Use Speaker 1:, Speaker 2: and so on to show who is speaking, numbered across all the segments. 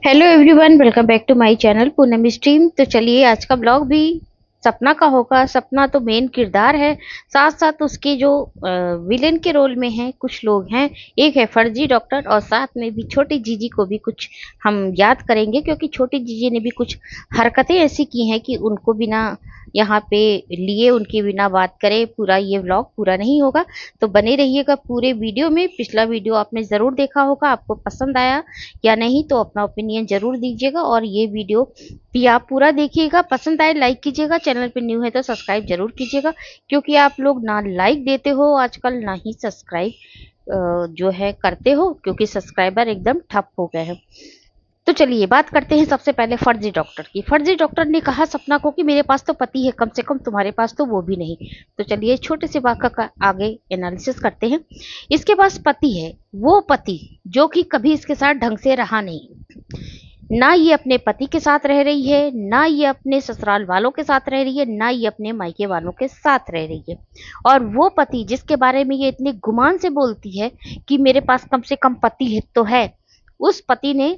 Speaker 1: Hello everyone, welcome back to my channel Poonam stream. तो चलिए, आज का ब्लॉग भी सपना का होगा। सपना तो मेन किरदार है, साथ साथ उसके जो विलेन के रोल में हैं कुछ लोग हैं। एक है फर्जी डॉक्टर, और साथ में भी छोटी जीजी को भी कुछ हम याद करेंगे, क्योंकि छोटी जीजी ने भी कुछ हरकतें ऐसी की हैं कि उनको बिना यहाँ पे लिए, उनके बिना बात करे पूरा ये व्लॉग पूरा नहीं होगा। तो बने रहिएगा पूरे वीडियो में। पिछला वीडियो आपने ज़रूर देखा होगा, आपको पसंद आया या नहीं तो अपना ओपिनियन जरूर दीजिएगा, और ये वीडियो भी आप पूरा देखिएगा। पसंद आए लाइक कीजिएगा, चैनल पे न्यू है तो सब्सक्राइब जरूर कीजिएगा, क्योंकि आप लोग ना लाइक देते हो आजकल, ना ही सब्सक्राइब जो है करते हो, क्योंकि सब्सक्राइबर एकदम ठप हो गए हैं। तो चलिए बात करते हैं सबसे पहले फर्जी डॉक्टर की। फर्जी डॉक्टर ने कहा सपना को कि मेरे पास तो पति है, कम से कम तुम्हारे पास तो वो भी नहीं। तो चलिए छोटे से बात का आगे एनालिसिस करते हैं। इसके पास पति है, वो पति जो कि कभी इसके साथ ढंग से रहा नहीं। ना ये अपने पति के साथ रह रही है, ना ये अपने ससुराल वालों के साथ रह रही है, ना ये अपने मायके वालों के साथ रह रही है। और वो पति जिसके बारे में ये इतने गुमान से बोलती है कि मेरे पास कम से कम पति है तो है, उस पति ने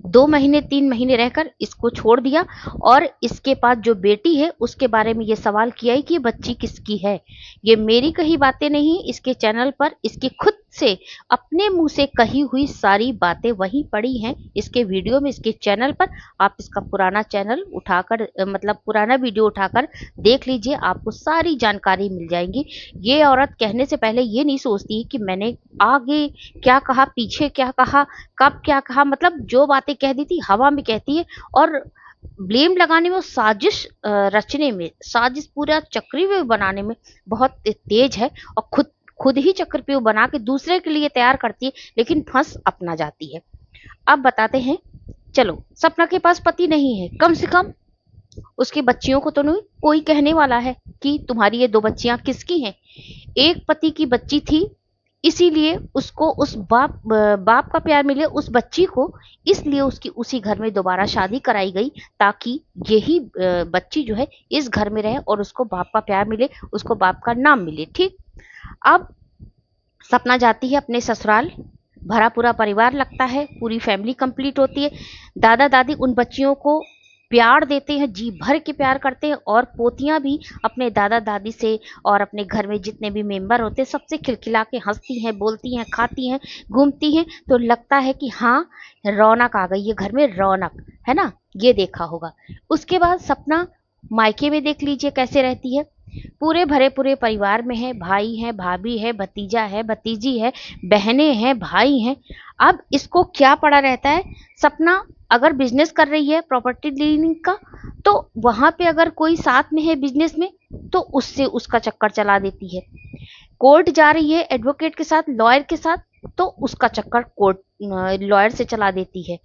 Speaker 1: 2 महीने 3 महीने रहकर इसको छोड़ दिया। और इसके पास जो बेटी है उसके बारे में ये सवाल किया है कि ये बच्ची किसकी है। ये मेरी कही बातें नहीं, इसके चैनल पर इसके खुद से अपने मुंह से कही हुई सारी बातें वहीं पड़ी हैं इसके वीडियो में, इसके चैनल पर। आप इसका पुराना चैनल उठाकर मतलब पुराना वीडियो उठाकर देख लीजिए, आपको सारी जानकारी मिल जाएगी। ये औरत कहने से पहले ये नहीं सोचती कि मैंने आगे क्या कहा, पीछे क्या कहा, कब क्या कहा। मतलब जो बातें कह दी थी हवा में कहती है, और ब्लेम लगाने में, साजिश रचने में, साजिश पूरा चक्रव्यूह बनाने में बहुत तेज है। और खुद खुद ही चक्रव्यूह बना के दूसरे के लिए तैयार करती है, लेकिन फंस अपना जाती है। अब बताते हैं। चलो, सपना के पास पति नहीं है, कम से कम उसकी बच्चियों को तो नहीं कोई कहने वाला है कि तुम्हारी ये 2 बच्चियां किसकी हैं। एक पति की बच्ची थी, इसीलिए उसको उस बाप का प्यार मिले उस बच्ची को, इसलिए उसकी उसी घर में दोबारा शादी कराई गई, ताकि यही बच्ची जो है इस घर में रहे और उसको बाप का प्यार मिले, उसको बाप का नाम मिले। ठीक। अब सपना जाती है अपने ससुराल, भरा पूरा परिवार लगता है, पूरी फैमिली कंप्लीट होती है। दादा दादी उन बच्चियों को प्यार देते हैं, जी भर के प्यार करते हैं, और पोतियां भी अपने दादा दादी से और अपने घर में जितने भी मेंबर होते हैं सबसे खिलखिला के हंसती हैं, बोलती हैं, खाती हैं, घूमती हैं। तो लगता है कि हाँ, रौनक आ गई है घर में, रौनक है ना। ये देखा होगा। उसके बाद सपना मायके में देख लीजिए कैसे रहती है। पूरे भरे पूरे परिवार में है, भाई है, भाभी है, भतीजा है, भतीजी है, बहनें हैं, भाई हैं। अब इसको क्या पड़ा रहता है, सपना अगर बिजनेस कर रही है प्रॉपर्टी डीलिंग का, तो वहां पे अगर कोई साथ में है बिजनेस में तो उससे उसका चक्कर चला देती है। कोर्ट जा रही है एडवोकेट के साथ, लॉयर के साथ, तो उसका चक्कर कोर्ट लॉयर से चला देती है।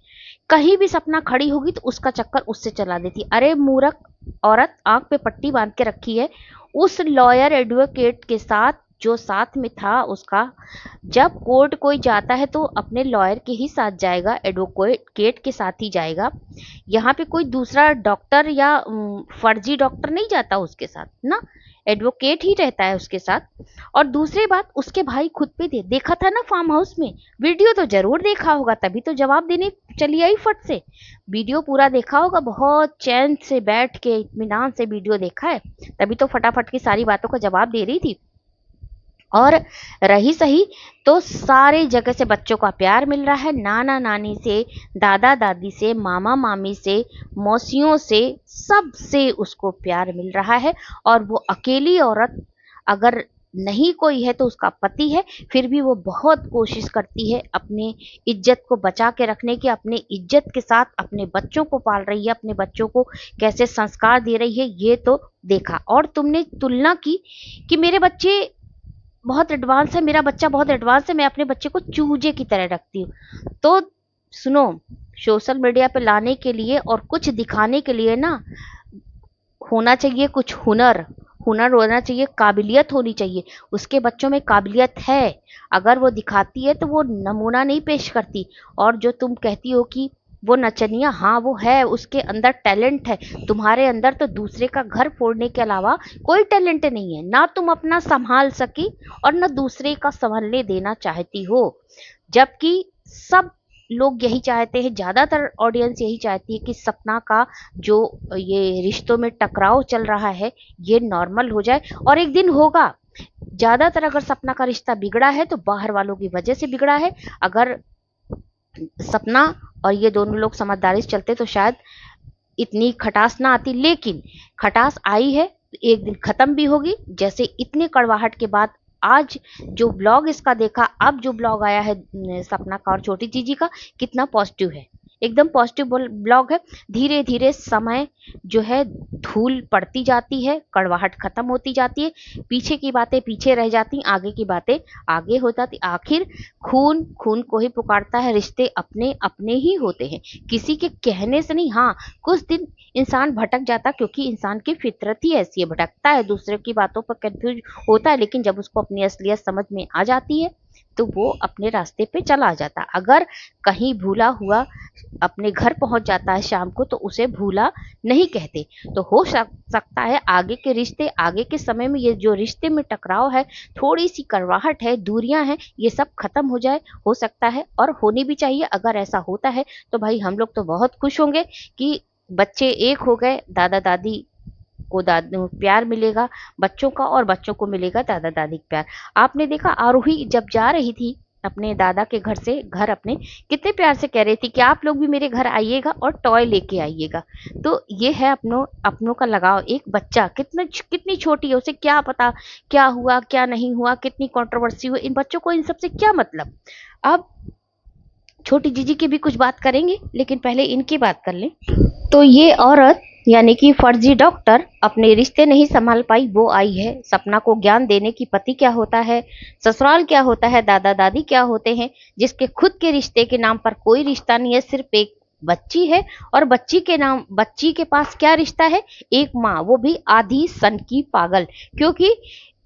Speaker 1: कहीं भी सपना खड़ी होगी तो उसका चक्कर उससे चला देती है। अरे मूर्ख औरत, आंख पे पट्टी बांध के रखी है। उस लॉयर एडवोकेट के साथ जो साथ में था उसका, जब कोर्ट कोई जाता है तो अपने लॉयर के ही साथ जाएगा, एडवोकेट के साथ ही जाएगा। यहाँ पे कोई दूसरा डॉक्टर या फर्जी डॉक्टर नहीं जाता उसके साथ ना, एडवोकेट ही रहता है उसके साथ। और दूसरी बात, उसके भाई खुद पे देखा था ना फार्म हाउस में, वीडियो तो जरूर देखा होगा, तभी तो जवाब देने चली आई फट से। वीडियो पूरा देखा होगा, बहुत चैन से बैठ के इत्मीनान से वीडियो देखा है, तभी तो फटाफट की सारी बातों का जवाब दे रही थी। और रही सही तो सारे जगह से बच्चों का प्यार मिल रहा है, नाना नानी से, दादा दादी से, मामा मामी से, मौसियों से, सब से उसको प्यार मिल रहा है। और वो अकेली औरत, अगर नहीं कोई है तो उसका पति है, फिर भी वो बहुत कोशिश करती है अपने इज्जत को बचा के रखने की, अपने इज्जत के साथ अपने बच्चों को पाल रही है, अपने बच्चों को कैसे संस्कार दे रही है, ये तो देखा। और तुमने तुलना की कि मेरे बच्चे बहुत एडवांस है, मेरा बच्चा बहुत एडवांस है, मैं अपने बच्चे को चूजे की तरह रखती हूँ। तो सुनो, सोशल मीडिया पे लाने के लिए और कुछ दिखाने के लिए ना, होना चाहिए कुछ हुनर, हुनर होना चाहिए, काबिलियत होनी चाहिए। उसके बच्चों में काबिलियत है, अगर वो दिखाती है तो वो नमूना नहीं पेश करती। और जो तुम कहती हो कि वो नचनिया, हाँ वो है, उसके अंदर टैलेंट है। तुम्हारे अंदर तो दूसरे का घर फोड़ने के अलावा कोई टैलेंट नहीं है, ना तुम अपना संभाल सकी और ना दूसरे का संभलने देना चाहती हो। जबकि सब लोग यही चाहते हैं, ज़्यादातर ऑडियंस यही चाहती है कि सपना का जो ये रिश्तों में टकराव चल रहा है ये नॉर्मल हो जाए, और एक दिन होगा। ज़्यादातर अगर सपना का रिश्ता बिगड़ा है तो बाहर वालों की वजह से बिगड़ा है। अगर सपना और ये दोनों लोग समझदारी से चलते तो शायद इतनी खटास ना आती, लेकिन खटास आई है तो एक दिन खत्म भी होगी। जैसे इतने कड़वाहट के बाद आज जो ब्लॉग इसका देखा, अब जो ब्लॉग आया है सपना का और छोटी जीजी का, कितना पॉजिटिव है, एकदम पॉजिटिव ब्लॉग है। धीरे धीरे समय जो है धूल पड़ती जाती है, कड़वाहट खत्म होती जाती है, पीछे की बातें पीछे रह जाती, आगे की बातें आगे हो जाती। आखिर खून खून को ही पुकारता है, रिश्ते अपने अपने ही होते हैं, किसी के कहने से नहीं। हाँ, कुछ दिन इंसान भटक जाता, क्योंकि इंसान की फितरत ही ऐसी है, भटकता है, दूसरे की बातों पर कंफ्यूज होता है, लेकिन जब उसको अपनी असलियत समझ में आ जाती है तो वो अपने रास्ते पे चला जाता। अगर कहीं भूला हुआ अपने घर पहुंच जाता है शाम को तो उसे भूला नहीं कहते। तो हो सकता है आगे के रिश्ते, आगे के समय में ये जो रिश्ते में टकराव है, थोड़ी सी कड़वाहट है, दूरियां हैं, ये सब खत्म हो जाए, हो सकता है और होनी भी चाहिए। अगर ऐसा होता है तो भाई हम लोग तो बहुत खुश होंगे कि बच्चे एक हो गए, दादा दादी को प्यार मिलेगा बच्चों का, और बच्चों को मिलेगा दादा दादी का प्यार। आपने देखा आरोही जब जा रही थी अपने दादा के घर से घर अपने, कितने प्यार से कह रही थी कि आप लोग भी मेरे घर आइएगा और टॉय लेके आइएगा। तो ये है अपनों का लगाव। एक बच्चा कितनी छोटी है, उसे क्या पता क्या हुआ क्या नहीं हुआ, कितनी कंट्रोवर्सी हुई, इन बच्चों को इन सबसे क्या मतलब। अब छोटी जीजी की भी कुछ बात करेंगे, लेकिन पहले इनकी बात कर लें। तो ये औरत यानी कि फर्जी डॉक्टर अपने रिश्ते नहीं संभाल पाई, वो आई है सपना को ज्ञान देने की पति क्या होता है, ससुराल क्या होता है, दादा दादी क्या होते हैं, जिसके खुद के रिश्ते के नाम पर कोई रिश्ता नहीं है, सिर्फ एक बच्ची है, और बच्ची के पास क्या रिश्ता है, एक माँ, वो भी आधी सन की पागल, क्योंकि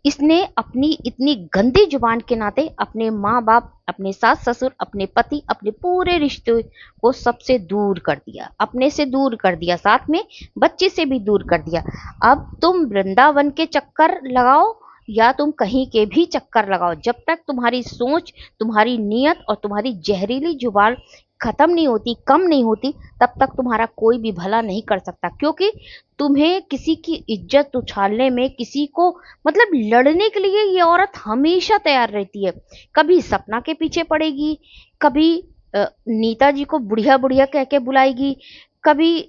Speaker 1: इसने अपनी इतनी गंदी जुबान के नाते अपने माँ बाप, अपने सास ससुर, अपने पति, अपने पूरे रिश्ते को सबसे दूर कर दिया, अपने से दूर कर दिया, साथ में बच्चे से भी दूर कर दिया। अब तुम वृंदावन के चक्कर लगाओ या तुम कहीं के भी चक्कर लगाओ, जब तक तुम्हारी सोच, तुम्हारी नीयत और तुम्हारी जहरीली जुबान खत्म नहीं होती, कम नहीं होती, तब तक तुम्हारा कोई भी भला नहीं कर सकता। क्योंकि तुम्हें किसी की इज्जत उछालने में, किसी को मतलब लड़ने के लिए ये औरत हमेशा तैयार रहती है। कभी सपना के पीछे पड़ेगी, कभी नीता जी को बुढ़िया बुढ़िया कह के बुलाएगी, कभी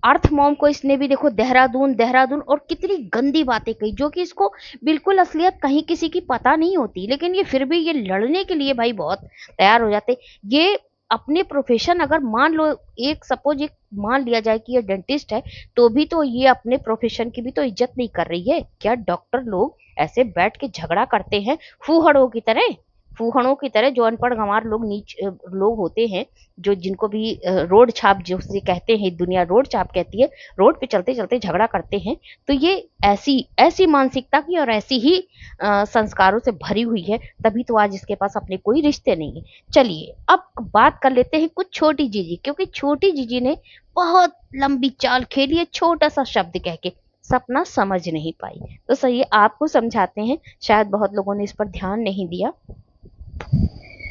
Speaker 1: अर्थ मॉम को इसने भी देखो देहरादून देहरादून, और कितनी गंदी बातें कही जो कि इसको बिल्कुल असलियत कहीं किसी की पता नहीं होती, लेकिन ये फिर भी ये लड़ने के लिए भाई बहुत तैयार हो जाते। ये अपने प्रोफेशन, अगर मान लो एक सपोज एक मान लिया जाए कि ये डेंटिस्ट है, तो भी तो ये अपने प्रोफेशन की भी तो इज्जत नहीं कर रही है क्या। डॉक्टर लोग ऐसे बैठ के झगड़ा करते हैं फूहड़ों की तरह जो अनपढ़ गंवार लोग नीच लोग होते हैं, जो जिनको भी रोड छाप जिसे कहते हैं, दुनिया रोड छाप कहती है, रोड पे चलते चलते झगड़ा करते हैं। तो ये ऐसी ऐसी मानसिकता की और ऐसी ही संस्कारों से भरी हुई है, तभी तो आज इसके पास अपने कोई रिश्ते नहीं है। चलिए अब बात कर लेते हैं कुछ छोटी जीजी, क्योंकि छोटी जीजी ने बहुत लंबी चाल खेली है छोटा सा शब्द कह के, सपना समझ नहीं पाई। तो सही आपको समझाते हैं, शायद बहुत लोगों ने इस पर ध्यान नहीं दिया।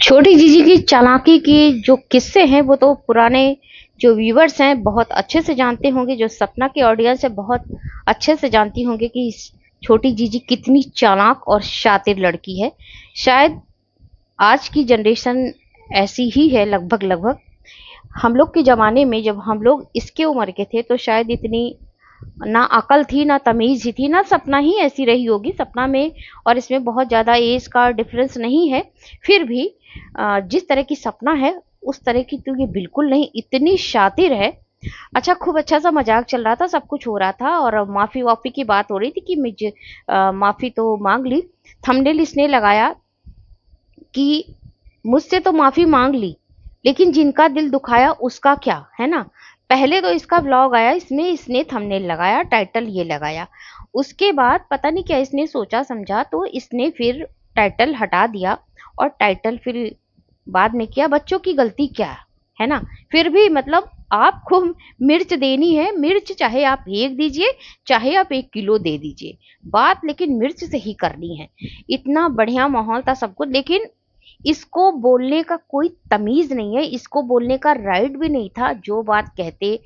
Speaker 1: छोटी जीजी की चालाकी की जो किस्से हैं वो तो पुराने जो व्यूवर्स हैं बहुत अच्छे से जानते होंगे, जो सपना की ऑडियंस है बहुत अच्छे से जानती होंगे कि छोटी जीजी कितनी चालाक और शातिर लड़की है। शायद आज की जनरेशन ऐसी ही है लगभग। हम लोग के ज़माने में जब हम लोग इसके उम्र के थे तो शायद इतनी ना अकल थी ना तमीज़ ही थी, ना सपना ही ऐसी रही होगी। सपना में और इसमें बहुत ज़्यादा एज का डिफरेंस नहीं है, फिर भी जिस तरह की सपना है उस तरह की तो ये बिल्कुल नहीं, इतनी शातिर है। अच्छा, खूब अच्छा सा मजाक चल रहा था, सब कुछ हो रहा था और माफ़ी वाफ़ी की बात हो रही थी कि मुझे माफ़ी तो मांग ली। थंबनेल इसने लगाया कि मुझसे तो माफ़ी मांग ली, लेकिन जिनका दिल दुखाया उसका क्या, है ना। पहले तो इसका व्लॉग आया, इसमें इसने थंबनेल लगाया, टाइटल ये लगाया, उसके बाद पता नहीं क्या इसने सोचा समझा तो इसने फिर टाइटल हटा दिया, और टाइटल फिर बाद में किया बच्चों की गलती क्या है ना। फिर भी मतलब आपको मिर्च देनी है, मिर्च चाहे आप 1 दीजिए चाहे आप 1 किलो दे दीजिए, बात लेकिन मिर्च से ही करनी है। इतना बढ़िया माहौल था सब कुछ, लेकिन इसको बोलने का कोई तमीज नहीं है, इसको बोलने का राइट भी नहीं था। जो बात कहते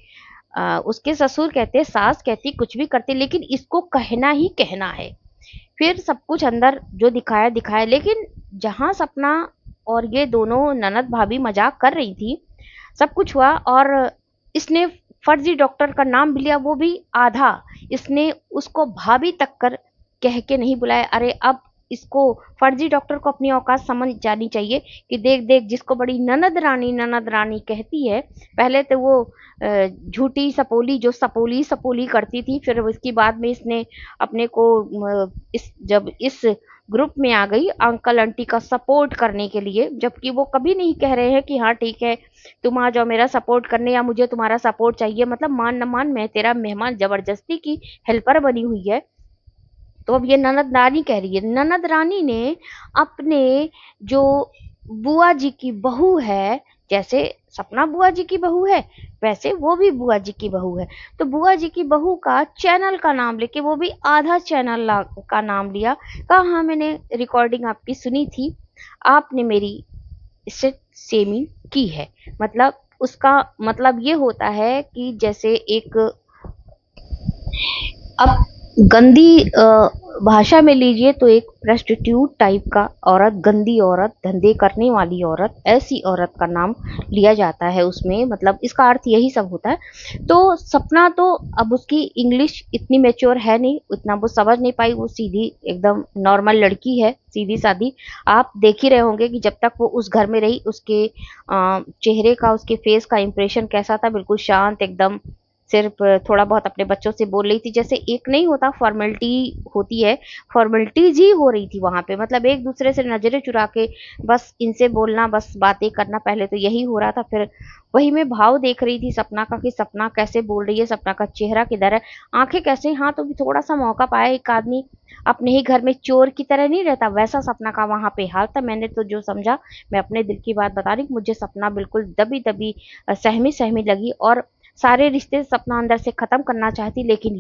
Speaker 1: उसके ससुर कहते, सास कहती, कुछ भी करते, लेकिन इसको कहना ही कहना है। फिर सब कुछ अंदर जो दिखाया दिखाया, लेकिन जहां सपना और ये दोनों ननद भाभी मजाक कर रही थी, सब कुछ हुआ और इसने फर्जी डॉक्टर का नाम भी लिया, वो भी आधा। इसने उसको भाभी तक कर कह के नहीं बुलाया। अरे अब इसको फर्जी डॉक्टर को अपनी औकात समझ जानी चाहिए कि देख देख, जिसको बड़ी ननद रानी कहती है, पहले तो वो झूठी सपोली जो सपोली सपोली करती थी, फिर उसके बाद में इसने अपने को जब इस ग्रुप में आ गई अंकल आंटी का सपोर्ट करने के लिए, जबकि वो कभी नहीं कह रहे हैं कि हाँ ठीक है तुम आ जाओ मेरा सपोर्ट करने या मुझे तुम्हारा सपोर्ट चाहिए, मतलब मान न मान मैं तेरा मेहमान, जबरदस्ती की हेल्पर बनी हुई है। तो अब ये ननद रानी कह रही है, ननद रानी ने अपने जो बुआ जी की बहू है, जैसे सपना बुआ जी की बहू है वैसे वो भी बुआ जी की बहू है, तो बुआ जी की बहू का चैनल का नाम लेके, वो भी आधा चैनल का नाम लिया। कहा हाँ मैंने रिकॉर्डिंग आपकी सुनी थी, आपने मेरी इससे सेमिंग की है। मतलब उसका मतलब ये होता है कि जैसे एक, अब गंदी भाषा में लीजिए तो एक प्रेस्टिट्यूट टाइप का औरत, गंदी औरत, धंधे करने वाली औरत, ऐसी औरत का नाम लिया जाता है उसमें, मतलब इसका अर्थ यही सब होता है। तो सपना तो अब उसकी इंग्लिश इतनी मैच्योर है नहीं, उतना वो समझ नहीं पाई, वो सीधी एकदम नॉर्मल लड़की है, सीधी सादी। आप देख ही रहे होंगे कि जब तक वो उस घर में रही उसके चेहरे का, उसके फेस का इंप्रेशन कैसा था, बिल्कुल शांत एकदम, सिर्फ थोड़ा बहुत अपने बच्चों से बोल रही थी, जैसे एक नहीं होता फॉर्मेलिटी होती है, फॉर्मेलिटीज ही हो रही थी वहां पे, मतलब एक दूसरे से नजरें चुरा के बस इनसे बोलना, बस बातें करना, पहले तो यही हो रहा था। फिर वही मैं भाव देख रही थी सपना का कि सपना कैसे बोल रही है, सपना का चेहरा किधर है, आंखें कैसे, हाँ तो भी थोड़ा सा मौका पाया, एक आदमी अपने ही घर में चोर की तरह नहीं रहता, वैसा सपना का वहां पे हाल था। मैंने तो जो समझा, मैं अपने दिल की बात बता रही, मुझे सपना बिल्कुल दबी दबी सहमी सहमी लगी, और सारे रिश्ते सपना अंदर से खत्म करना चाहती, लेकिन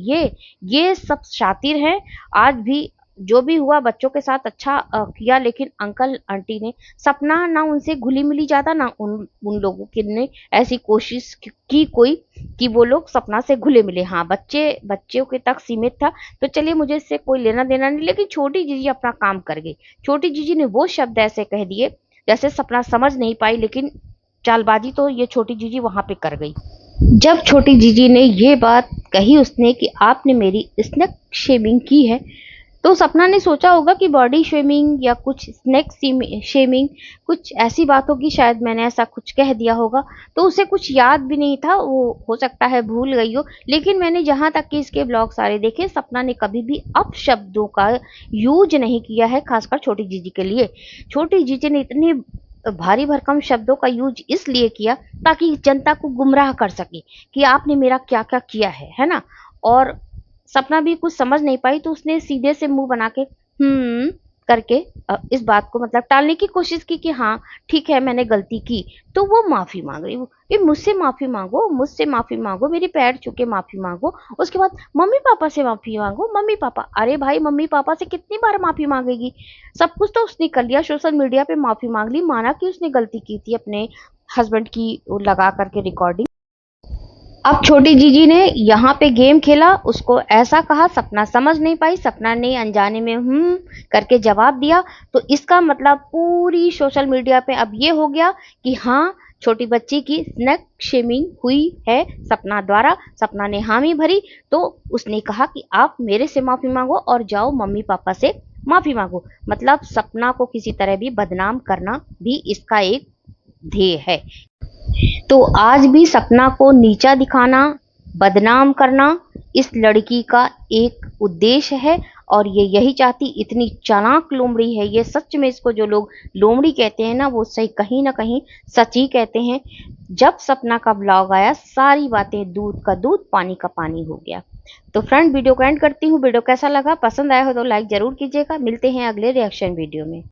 Speaker 1: ये सब शातिर हैं। आज भी जो भी हुआ बच्चों के साथ अच्छा किया, लेकिन अंकल आंटी ने, सपना ना उनसे घुली मिली ज्यादा, ना उन लोगों की ने ऐसी कोशिश की कोई कि वो लोग सपना से घुले मिले। हाँ बच्चों के तक सीमित था, तो चलिए मुझे इससे कोई लेना देना नहीं, लेकिन छोटी जीजी अपना काम कर गई। छोटी जीजी ने वो शब्द ऐसे कह दिए जैसे सपना समझ नहीं पाई, लेकिन चालबाजी तो ये छोटी जीजी वहां पे कर गई। जब छोटी जीजी ने ये बात कही उसने कि आपने मेरी स्नैक शेमिंग की है, तो सपना ने सोचा होगा कि बॉडी शेमिंग या कुछ स्नैक शेमिंग, कुछ ऐसी बात होगी, शायद मैंने ऐसा कुछ कह दिया होगा, तो उसे कुछ याद भी नहीं था, वो हो सकता है भूल गई हो। लेकिन मैंने जहां तक कि इसके ब्लॉग सारे देखे, सपना ने कभी भी अपशब्दों का यूज नहीं किया है, खासकर छोटी जीजी के लिए। छोटी जीजी ने इतने भारी भरकम शब्दों का यूज इसलिए किया ताकि जनता को गुमराह कर सके कि आपने मेरा क्या क्या किया है ना। और सपना भी कुछ समझ नहीं पाई, तो उसने सीधे से मुंह बना के करके इस बात को मतलब टालने की कोशिश की कि हाँ ठीक है मैंने गलती की। तो वो माफी मांग रही, ये मुझसे माफी मांगो, मुझसे माफी मांगो, मेरे पैर छू के माफी मांगो, उसके बाद मम्मी पापा से माफी मांगो, मम्मी पापा। अरे भाई मम्मी पापा से कितनी बार माफी मांगेगी, सब कुछ तो उसने कर लिया, सोशल मीडिया पे माफी मांग ली, माना कि उसने गलती की थी, अपने हस्बैंड की लगा करके रिकॉर्डिंग। अब छोटी जीजी ने यहाँ पे गेम खेला, उसको ऐसा कहा, सपना समझ नहीं पाई, सपना ने अनजाने में करके जवाब दिया। तो इसका मतलब पूरी सोशल मीडिया पे अब ये हो गया कि हाँ छोटी बच्ची की स्नैक शेमिंग हुई है सपना द्वारा। सपना ने हामी भरी, तो उसने कहा कि आप मेरे से माफी मांगो और जाओ मम्मी पापा से माफी मांगो। मतलब सपना को किसी तरह भी बदनाम करना भी इसका एक ध्येय है। तो आज भी सपना को नीचा दिखाना, बदनाम करना इस लड़की का एक उद्देश्य है, और ये यही चाहती, इतनी चालाक लोमड़ी है ये, सच में इसको जो लोग लोमड़ी कहते हैं ना, वो सही कहीं ना कहीं सच ही कहते हैं। जब सपना का ब्लॉग आया, सारी बातें दूध का दूध पानी का पानी हो गया। तो फ्रेंड वीडियो को एंड करती हूँ, वीडियो कैसा लगा, पसंद आया हो तो लाइक जरूर कीजिएगा। मिलते हैं अगले रिएक्शन वीडियो में।